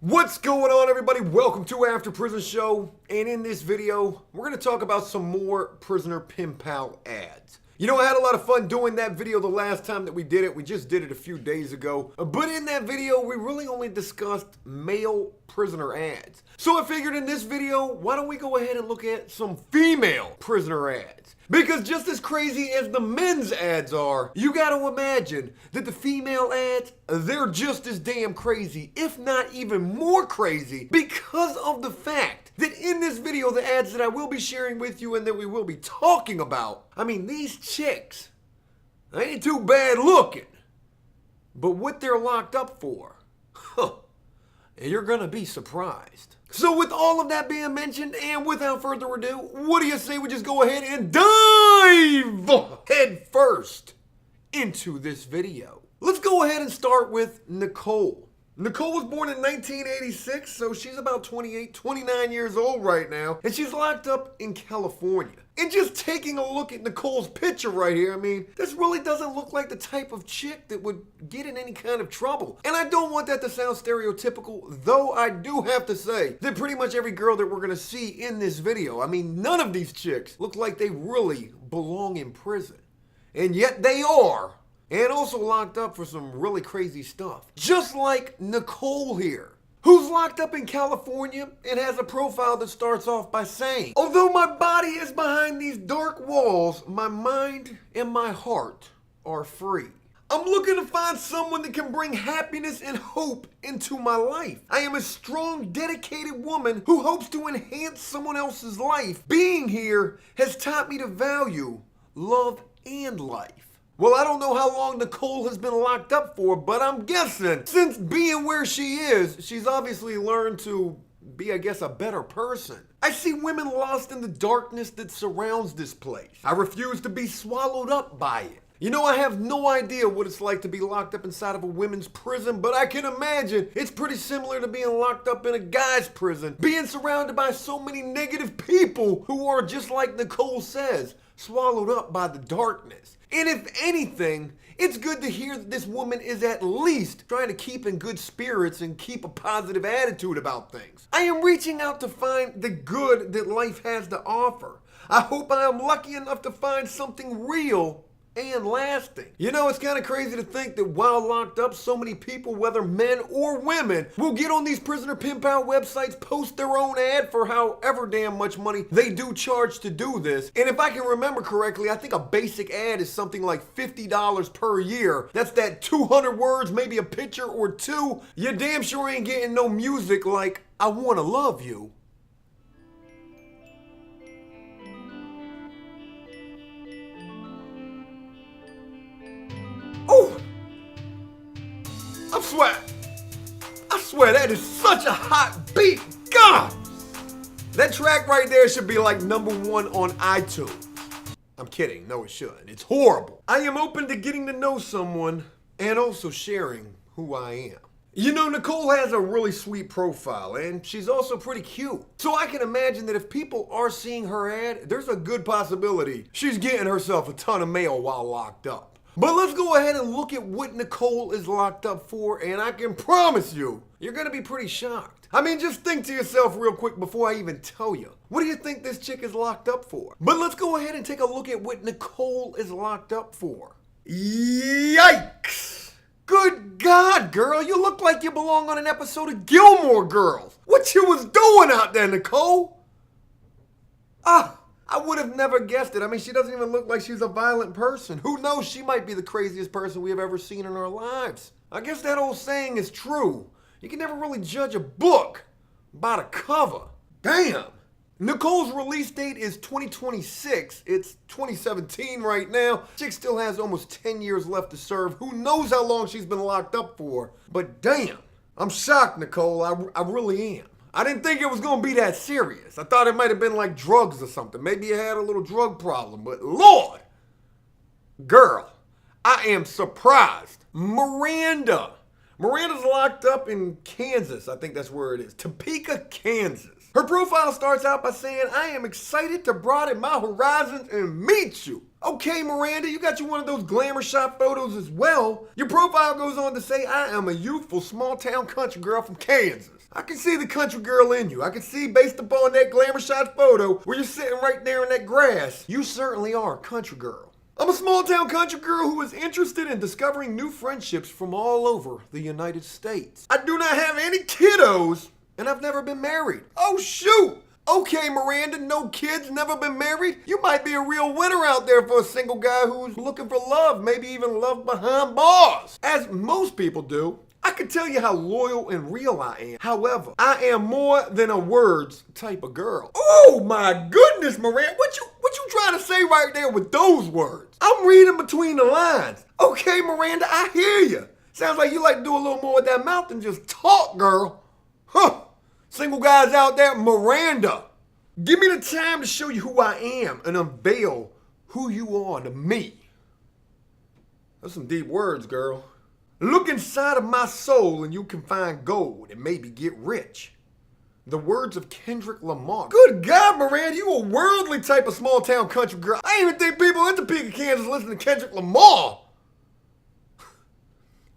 What's going on, everybody? Welcome to AfterPrisonShow, and in this video, we're going to talk about some more prisoner pen pal ads. You know, I had a lot of fun doing that video the last time that we did it. We just did it a few days ago. But in that video, we really only discussed male prisoner ads. So I figured in this video, why don't we go ahead and look at some female prisoner ads? Because just as crazy as the men's ads are, you gotta imagine that the female ads, they're just as damn crazy, if not even more crazy, because of the fact that in this video, the ads that I will be sharing with you and that we will be talking about, I mean, these chicks, they ain't too bad looking. But what they're locked up for, you're gonna be surprised. So with all of that being mentioned, and without further ado, what do you say we just go ahead and dive head first into this video? Let's go ahead and start with Nicole. Nicole was born in 1986, so she's about 28, 29 years old right now, and she's locked up in California. And just taking a look at Nicole's picture right here, I mean, this really doesn't look like the type of chick that would get in any kind of trouble. And I don't want that to sound stereotypical, though I do have to say that pretty much every girl that we're gonna see in this video, I mean, none of these chicks look like they really belong in prison. And yet they are. And also locked up for some really crazy stuff. Just like Nicole here, who's locked up in California and has a profile that starts off by saying, "Although my body is behind these dark walls, my mind and my heart are free. I'm looking to find someone that can bring happiness and hope into my life. I am a strong, dedicated woman who hopes to enhance someone else's life. Being here has taught me to value love and life." Well, I don't know how long Nicole has been locked up for, but I'm guessing since being where she is, she's obviously learned to be, I guess, a better person. I see women lost in the darkness that surrounds this place. I refuse to be swallowed up by it. You know, I have no idea what it's like to be locked up inside of a women's prison, but I can imagine it's pretty similar to being locked up in a guy's prison, being surrounded by so many negative people who are, just like Nicole says, swallowed up by the darkness. And if anything, it's good to hear that this woman is at least trying to keep in good spirits and keep a positive attitude about things. I am reaching out to find the good that life has to offer. I hope I am lucky enough to find something real and lasting. You know, it's kind of crazy to think that while locked up, so many people, whether men or women, will get on these prisoner pen pal websites, post their own ad for however damn much money they do charge to do this. And if I can remember correctly, I think a basic ad is something like $50 per year. That's that 200 words, maybe a picture or two. You damn sure ain't getting no music like, "I wanna love you." Oh, I swear that is such a hot beat. God, that track right there should be like #1 on iTunes. I'm kidding, no it shouldn't. It's horrible. I am open to getting to know someone and also sharing who I am. You know, Nicole has a really sweet profile, and she's also pretty cute. So I can imagine that if people are seeing her ad, there's a good possibility she's getting herself a ton of mail while locked up. But let's go ahead and look at what Nicole is locked up for, and I can promise you, you're gonna be pretty shocked. I mean, just think to yourself real quick before I even tell you. What do you think this chick is locked up for? But let's go ahead and take a look at what Nicole is locked up for. Yikes! Good God, girl, you look like you belong on an episode of Gilmore Girls. What you was doing out there, Nicole? I would have never guessed it. I mean, she doesn't even look like she's a violent person. Who knows, she might be the craziest person we have ever seen in our lives. I guess that old saying is true. You can never really judge a book by the cover. Damn. Nicole's release date is 2026. It's 2017 right now. Chick still has almost 10 years left to serve. Who knows how long she's been locked up for. But damn, I'm shocked, Nicole. I really am. I didn't think it was gonna be that serious. I thought it might have been like drugs or something. Maybe you had a little drug problem, but Lord, girl, I am surprised. Miranda's locked up in Kansas. I think that's where it is. Topeka, Kansas. Her profile starts out by saying, "I am excited to broaden my horizons and meet you." Okay, Miranda, you got you one of those glamour shot photos as well. Your profile goes on to say, I am a youthful small town country girl from Kansas. I can see the country girl in you. I can see based upon that glamour shot photo where you're sitting right there in that grass. You certainly are a country girl. I'm a small town country girl who is interested in discovering new friendships from all over the United States. I do not have any kiddos and I've never been married. Oh shoot! Okay, Miranda, no kids, never been married. You might be a real winner out there for a single guy who's looking for love, maybe even love behind bars. As most people do, I can tell you how loyal and real I am. However, I am more than a words type of girl. Oh my goodness, Miranda, what you trying to say right there with those words? I'm reading between the lines. Okay, Miranda, I hear you. Sounds like you like to do a little more with that mouth than just talk, girl. Huh. Single guys out there, Miranda, give me the time to show you who I am and unveil who you are to me. That's some deep words, girl. Look inside of my soul and you can find gold and maybe get rich. The words of Kendrick Lamar. Good God, Miranda, you a worldly type of small town country girl. I even think people in Topeka, Kansas listen to Kendrick Lamar.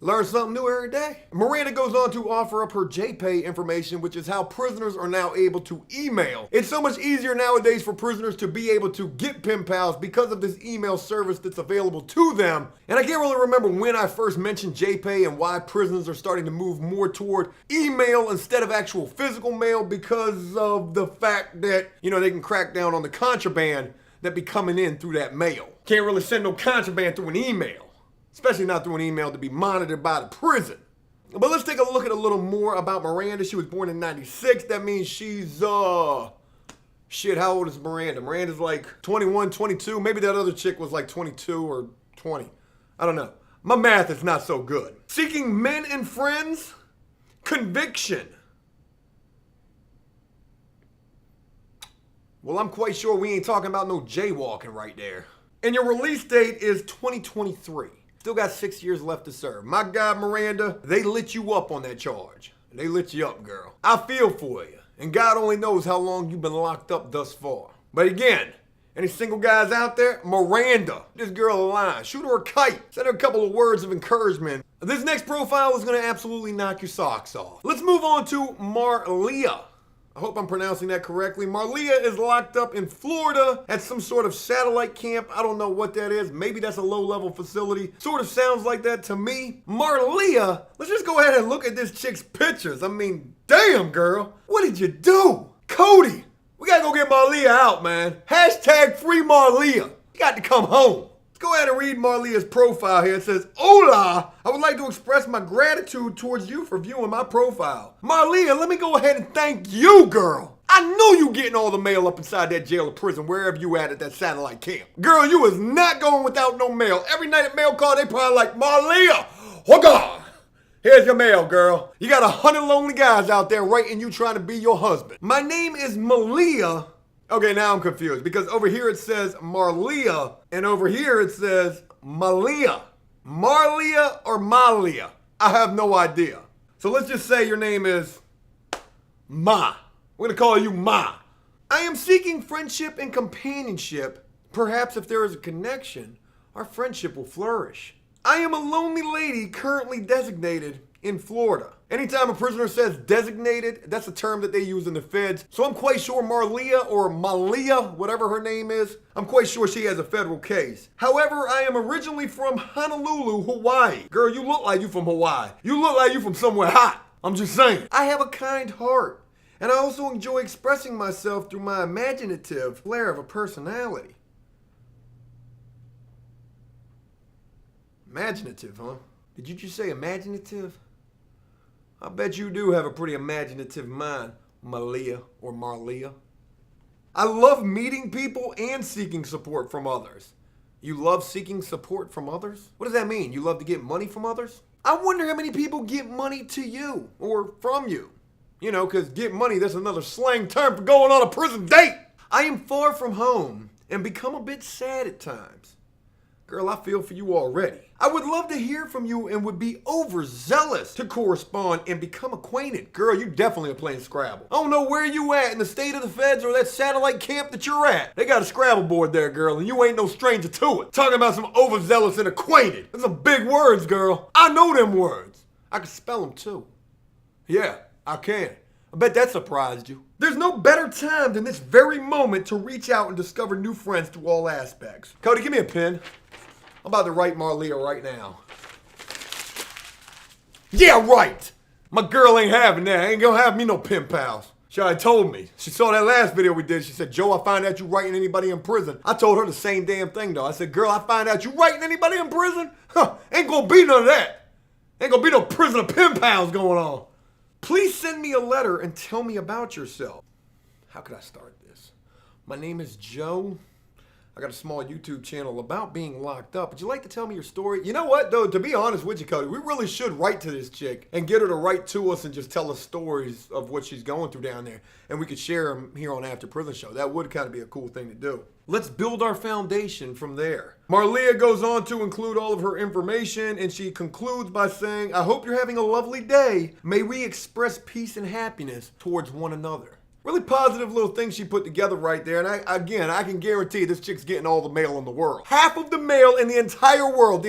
Learn something new every day. Miranda goes on to offer up her JPay information, which is how prisoners are now able to email. It's so much easier nowadays for prisoners to be able to get pen pals because of this email service that's available to them. And I can't really remember when I first mentioned JPay and why prisoners are starting to move more toward email instead of actual physical mail because of the fact that, they can crack down on the contraband that be coming in through that mail. Can't really send no contraband through an email. Especially not through an email to be monitored by the prison. But let's take a look at a little more about Miranda. She was born in 96. That means she's, shit, how old is Miranda? Miranda's like 21, 22. Maybe that other chick was like 22 or 20. I don't know. My math is not so good. Seeking men and friends. Conviction. Well, I'm quite sure we ain't talking about no jaywalking right there. And your release date is 2023. Still got 6 years left to serve. My God, Miranda, they lit you up on that charge. They lit you up, girl. I feel for you. And God only knows how long you've been locked up thus far. But again, any single guys out there? Miranda, this girl a line. Shoot her a kite. Send her a couple of words of encouragement. This next profile is going to absolutely knock your socks off. Let's move on to Marlia. I hope I'm pronouncing that correctly. Marlia is locked up in Florida at some sort of satellite camp. I don't know what that is. Maybe that's a low-level facility. Sort of sounds like that to me. Marlia, let's just go ahead and look at this chick's pictures. I mean, damn, girl. What did you do? Cody, we gotta go get Marlia out, man. Hashtag free Marlia. You got to come home. Let's go ahead and read Marlia's profile here. It says, Hola, I would like to express my gratitude towards you for viewing my profile. Marlia, let me go ahead and thank you, girl. I know you getting all the mail up inside that jail or prison, wherever you at that satellite camp. Girl, you is not going without no mail. Every night at mail call, they probably like, Marlia, oh God, here's your mail, girl. You got 100 lonely guys out there writing you trying to be your husband. My name is Malia. Okay, now I'm confused because over here it says Marlia and over here it says Malia. Marlia or Malia? I have no idea. So let's just say your name is Ma. We're gonna call you Ma. I am seeking friendship and companionship. Perhaps if there is a connection, our friendship will flourish. I am a lonely lady currently designated in Florida. Anytime a prisoner says designated, that's a term that they use in the feds. So I'm quite sure Marlia or Malia, whatever her name is, I'm quite sure she has a federal case. However, I am originally from Honolulu, Hawaii. Girl, you look like you from Hawaii. You look like you from somewhere hot. I'm just saying. I have a kind heart, and I also enjoy expressing myself through my imaginative flair of a personality. Imaginative, huh? Did you just say imaginative? I bet you do have a pretty imaginative mind, Malia or Marlia. I love meeting people and seeking support from others. You love seeking support from others? What does that mean? You love to get money from others? I wonder how many people get money to you or from you. You know, because get money, that's another slang term for going on a prison date. I am far from home and become a bit sad at times. Girl, I feel for you already. I would love to hear from you and would be overzealous to correspond and become acquainted. Girl, you definitely are playing Scrabble. I don't know where you at in the state of the feds or that satellite camp that you're at. They got a Scrabble board there, girl, and you ain't no stranger to it. Talking about some overzealous and acquainted. That's some big words, girl. I know them words. I can spell them too. Yeah, I can. I bet that surprised you. There's no better time than this very moment to reach out and discover new friends through all aspects. Cody, give me a pen. I'm about to write Marlia right now. Yeah, right. My girl ain't having that. Ain't gonna have me no pen pals. She already told me. She saw that last video we did. She said, Joe, I find out you writing anybody in prison. I told her the same damn thing though. I said, girl, I find out you writing anybody in prison? Huh, ain't gonna be none of that. Ain't gonna be no prisoner pen pals going on. Please send me a letter and tell me about yourself. How could I start this? My name is Joe. I got a small YouTube channel about being locked up. Would you like to tell me your story? You know what, though? To be honest with you, Cody, we really should write to this chick and get her to write to us and just tell us stories of what she's going through down there. And we could share them here on After Prison Show. That would kind of be a cool thing to do. Let's build our foundation from there. Marlia goes on to include all of her information, and she concludes by saying, I hope you're having a lovely day. May we express peace and happiness towards one another. Really positive little thing she put together right there. And I can guarantee this chick's getting all the mail in the world. Half of the mail in the entire world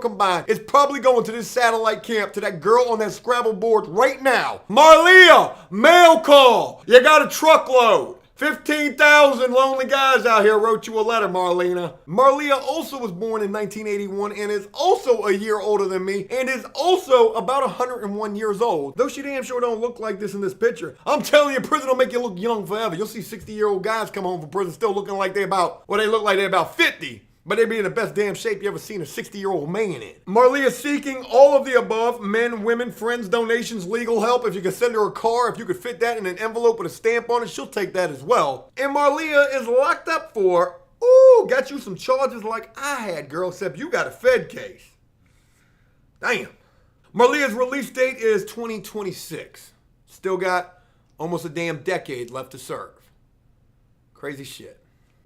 combined, is probably going to this satellite camp to that girl on that Scrabble board right now. Marlia, mail call. You got a truckload. 15,000 lonely guys out here wrote you a letter, Marlena. Marlia also was born in 1981 and is also a year older than me and is also about 101 years old. Though she damn sure don't look like this in this picture. I'm telling you, prison will make you look young forever. You'll see 60-year-old guys come home from prison still looking like they look like they're about 50. But they be in the best damn shape you ever seen a 60-year-old man in. Marlia is seeking all of the above: men, women, friends, donations, legal help. If you could send her a car, if you could fit that in an envelope with a stamp on it, she'll take that as well. And Marlia is locked up for, got you some charges like I had, girl, except you got a Fed case. Damn. Marlia's release date is 2026. Still got almost a damn decade left to serve. Crazy shit.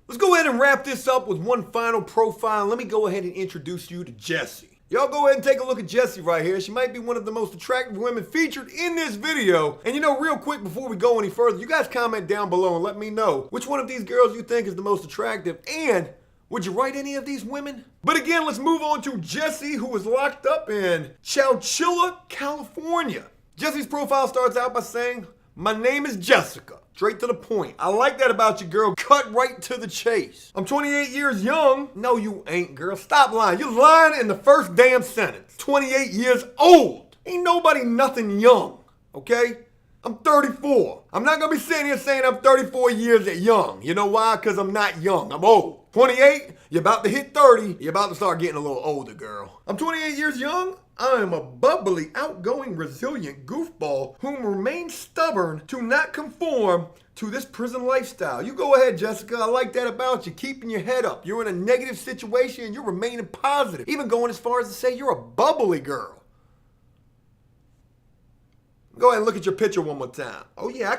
Let's go ahead and wrap this up with one final profile. Let me go ahead and introduce you to Jessie. Y'all go ahead and take a look at Jessie right here. She might be one of the most attractive women featured in this video. And you know, real quick before we go any further, you guys comment down below and let me know which one of these girls you think is the most attractive, and would you write any of these women? But again, let's move on to Jessie, who is locked up in Chowchilla, California. Jessie's profile starts out by saying, my name is Jessica. Straight to the point. I like that about you, girl. Cut right to the chase. I'm 28 years young. No, you ain't, girl. Stop lying. You're lying in the first damn sentence. 28 years old. Ain't nobody nothing young, okay? I'm 34. I'm not gonna be sitting here saying I'm 34 years at young. You know why? Because I'm not young. I'm old. 28, you're about to hit 30. You're about to start getting a little older, girl. I'm 28 years young. I am a bubbly, outgoing, resilient goofball whom remains stubborn to not conform to this prison lifestyle. You go ahead, Jessica. I like that about you. Keeping your head up. You're in a negative situation and you're remaining positive. Even going as far as to say you're a bubbly girl. Go ahead and look at your picture one more time. Oh yeah,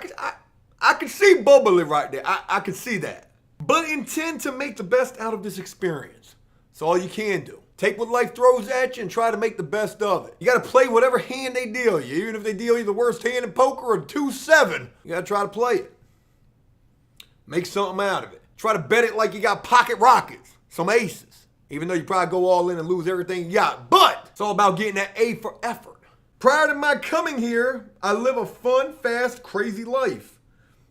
I can see bubbly right there. I can see that. But intend to make the best out of this experience. That's all you can do. Take what life throws at you and try to make the best of it. You got to play whatever hand they deal you. Even if they deal you the worst hand in poker or 2-7, you got to try to play it. Make something out of it. Try to bet it like you got pocket rockets, some aces. Even though you probably go all in and lose everything you got. But it's all about getting that A for effort. Prior to my coming here, I live a fun, fast, crazy life.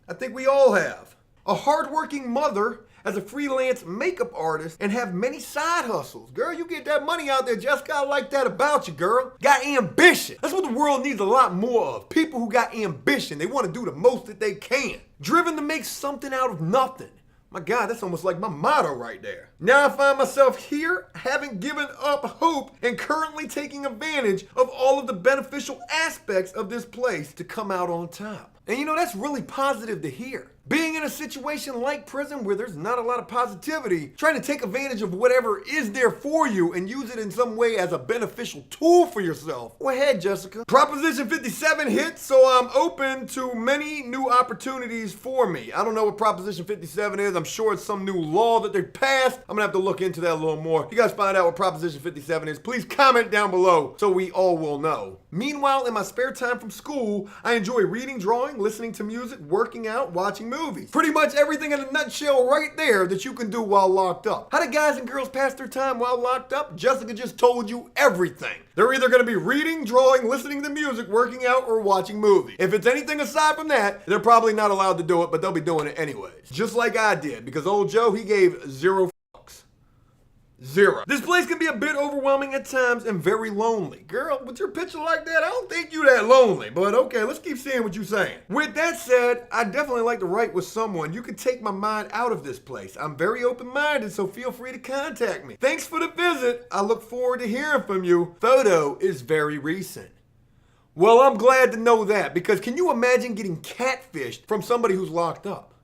I think we all have. A hardworking mother as a freelance makeup artist and have many side hustles. Girl, you get that money out there, Jessica. I like that about you, girl. Got ambition. That's what the world needs a lot more of. People who got ambition. They want to do the most that they can. Driven to make something out of nothing. My God, that's almost like my motto right there. Now I find myself here, having given up hope and currently taking advantage of all of the beneficial aspects of this place to come out on top. And you know, that's really positive to hear. Being in a situation like prison where there's not a lot of positivity, trying to take advantage of whatever is there for you and use it in some way as a beneficial tool for yourself. Go ahead, Jessica. Proposition 57 hit, so I'm open to many new opportunities for me. I don't know what Proposition 57 is. I'm sure it's some new law that they passed. I'm gonna have to look into that a little more. If you guys find out what Proposition 57 is, please comment down below so we all will know. Meanwhile, in my spare time from school, I enjoy reading, drawing, listening to music, working out, watching movies. Pretty much everything in a nutshell right there that you can do while locked up. How do guys and girls pass their time while locked up? Jessica just told you everything. They're either going to be reading, drawing, listening to music, working out, or watching movies. If it's anything aside from that, they're probably not allowed to do it, but they'll be doing it anyways. Just like I did, because old Joe, he gave 0 fucks. 0. This place can be a bit overwhelming at times and very lonely. Girl, with your picture like that, I don't think you that lonely, but okay, let's keep seeing what you're saying. With that said, I definitely like to write with someone. You can take my mind out of this place. I'm very open-minded, so feel free to contact me. Thanks for the visit. I look forward to hearing from you. Photo is very recent. Well, I'm glad to know that, because can you imagine getting catfished from somebody who's locked up?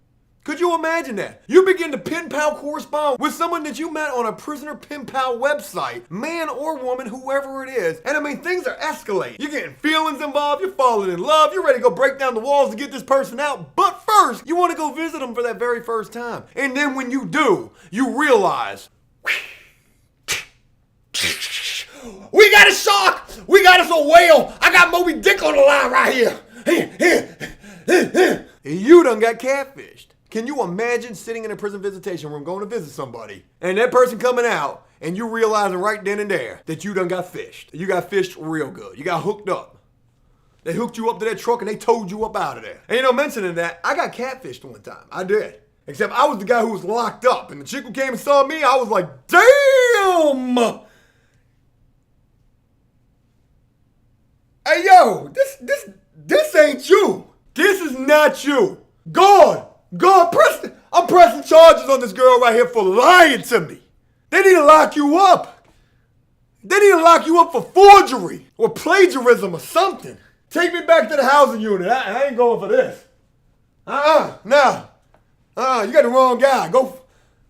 Could you imagine that? You begin to pen pal correspond with someone that you met on a prisoner pen pal website, man or woman, whoever it is. And I mean, things are escalating. You're getting feelings involved, you're falling in love, you're ready to go break down the walls to get this person out. But first, you want to go visit them for that very first time. And then when you do, you realize, we got a shark! We got us a whale! I got Moby Dick on the line right here! You done got catfished. Can you imagine sitting in a prison visitation room going to visit somebody and that person coming out and you realizing right then and there that you done got fished? You got fished real good. You got hooked up. They hooked you up to that truck and they towed you up out of there. And you know, mentioning that, I got catfished one time. I did. Except I was the guy who was locked up, and the chick who came and saw me, I was like, damn! Hey yo, this ain't you. This is not you. God, I'm pressing charges on this girl right here for lying to me. They need to lock you up. They need to lock you up for forgery or plagiarism or something. Take me back to the housing unit. I ain't going for this. No. You got the wrong guy. Go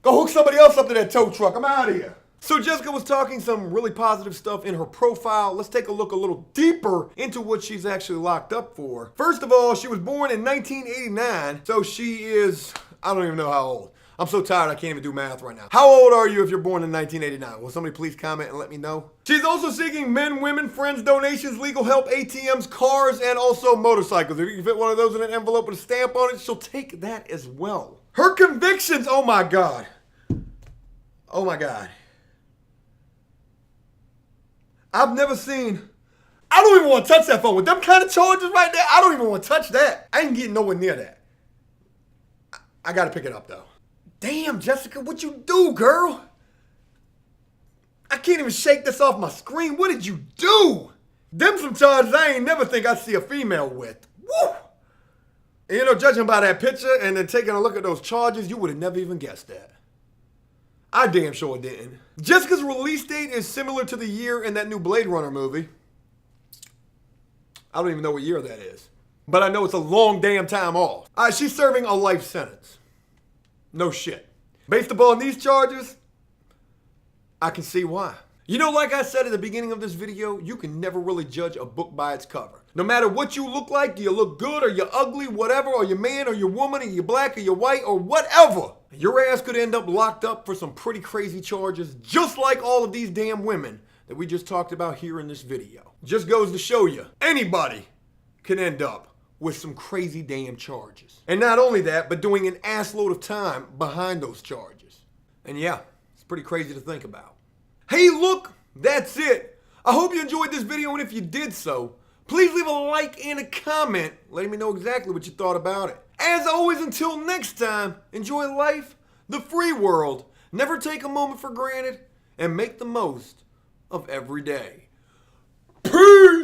hook somebody else up to that tow truck. I'm out of here. So Jessica was talking some really positive stuff in her profile. Let's take a look a little deeper into what she's actually locked up for. First of all, she was born in 1989, so she is, I don't even know how old. I'm so tired I can't even do math right now. How old are you if you're born in 1989? Will somebody please comment and let me know? She's also seeking men, women, friends, donations, legal help, ATMs, cars, and also motorcycles. If you can fit one of those in an envelope with a stamp on it, she'll take that as well. Her convictions, oh my God. Oh my God. I've never seen, I don't even want to touch that phone. With them kind of charges right there, I don't even want to touch that. I ain't getting nowhere near that. I got to pick it up though. Damn, Jessica, what you do, girl? I can't even shake this off my screen. What did you do? Them some charges I ain't never think I'd see a female with. Woo! And you know, judging by that picture and then taking a look at those charges, you would have never even guessed that. I damn sure didn't. Jessica's release date is similar to the year in that new Blade Runner movie. I don't even know what year that is. But I know it's a long damn time off. She's serving a life sentence. No shit. Based upon these charges, I can see why. You know, like I said at the beginning of this video, you can never really judge a book by its cover. No matter what you look like, do you look good or you're ugly, whatever, or you're man or you're woman or you're black or you're white or whatever, your ass could end up locked up for some pretty crazy charges, just like all of these damn women that we just talked about here in this video. Just goes to show you, anybody can end up with some crazy damn charges. And not only that, but doing an assload of time behind those charges. And yeah, it's pretty crazy to think about. Hey, look, that's it. I hope you enjoyed this video, and if you did so, please leave a like and a comment letting me know exactly what you thought about it. As always, until next time, enjoy life, the free world, never take a moment for granted, and make the most of every day. Peace!